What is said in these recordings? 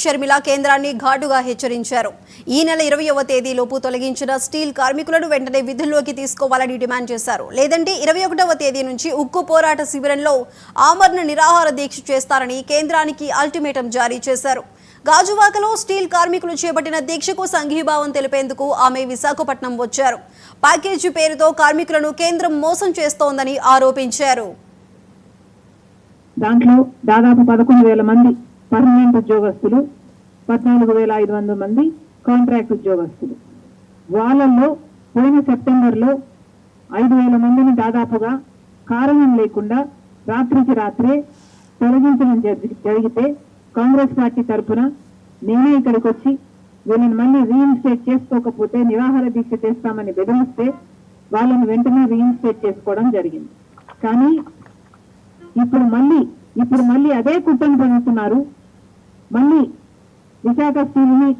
షర్మిల కేంద్రాన్ని ఘాటుగా హెచ్చరించారు. ఈ నెల 20వ తేదీలోపు తొలగించిన స్టీల్ కార్మికులను వెంటనే విధుల్లోకి తీసుకోవాలని డిమాండ్ చేశారు. లేదంటే 21వ తేదీ నుంచి ఉక్కు పోరాట శిబిరంలో ఆమరణ నిరాహార దీక్ష చేస్తారని కేంద్రానికి అల్టిమేటం జారీ చేశారు. గాజువాకలో స్టీల్ కార్మికులు చేపట్టిన దీక్షకు సంఘీభావం తెలిపేందుకు ఆమె విశాఖపట్నం వచ్చారు. ప్యాకేజీ పేరుతో కార్మికులను కేంద్రం మోసం చేస్తోందని ఆరోపించారు. దాంట్లో దాదాపు 11,000 మంది పర్మనెంట్ ఉద్యోగస్తులు, 14,500 మంది కాంట్రాక్ట్ ఉద్యోగస్తులు. వాళ్ళల్లో పోయిన సెప్టెంబర్లో 5,000 మందిని దాదాపుగా కారణం లేకుండా రాత్రికి రాత్రే తొలగించడం జరిగితే కాంగ్రెస్ పార్టీ తరఫున నేనే ఇక్కడికి వచ్చి వీళ్ళని మళ్ళీ రీఇన్స్టేట్ చేసుకోకపోతే నిరాహార దీక్ష చేస్తామని బెదిరిస్తే వాళ్ళని వెంటనే రీఇన్స్టేట్ చేసుకోవడం జరిగింది. కానీ ఇప్పుడు మళ్ళీ అదే కుట్రను పడుతున్నారు. మళ్ళీ విశాఖ స్టీల్ని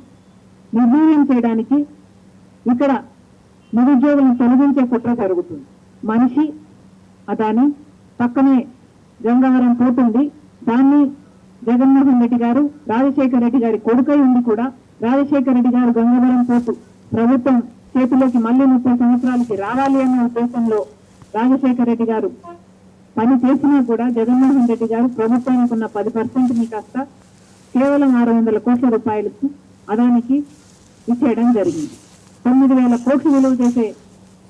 నిర్వీర్యం చేయడానికి ఇక్కడ నిరుద్యోగులను తొలగించే కుట్ర జరుగుతుంది. మనిషి అదాని పక్కనే గంగవరం పోతుంది. దాన్ని జగన్మోహన్ రెడ్డి గారు రాజశేఖర రెడ్డి గారి కొడుకై ఉండి కూడా రాజశేఖర రెడ్డి గారు గంగవరం పోర్టు ప్రభుత్వం చేతిలోకి మళ్ళీ 30 సంవత్సరాలకి రావాలి అనే ఉద్దేశంలో రాజశేఖర రెడ్డి గారు పని చేసినా కూడా జగన్మోహన్ రెడ్డి గారు ప్రభుత్వానికి ఉన్న 10% కాస్త కేవలం 600 కోట్ల రూపాయలకు అదానికి ఇచ్చేయడం జరిగింది. 9,000 కోట్లు విలువ చేసే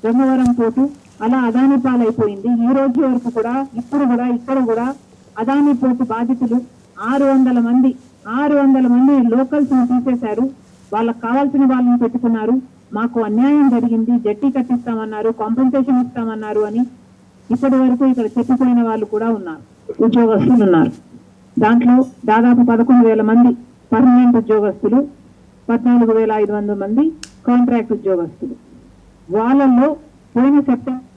గంగవరం పోర్టు అలా అదాని పాలైపోయింది. ఈ రోజు వరకు కూడా ఇక్కడ కూడా అదాని పోర్టు బాధితులు 600 మంది లోకల్స్ తీసేశారు. వాళ్ళకు కావాల్సిన వాళ్ళని పెట్టుకున్నారు. మాకు అన్యాయం జరిగింది, జట్టి కట్టిస్తామన్నారు, కాంపెన్సేషన్ ఇస్తామన్నారు అని ఇప్పటి వరకు ఇక్కడ చెప్పిపోయిన వాళ్ళు కూడా ఉన్నారు, ఉద్యోగస్తులు ఉన్నారు. దాంట్లో దాదాపు 11,000 మంది పర్మనెంట్ ఉద్యోగస్తులు, 14,500 మంది కాంట్రాక్ట్ ఉద్యోగస్తులు. వాళ్ళల్లో పోయిన సెప్టెంబర్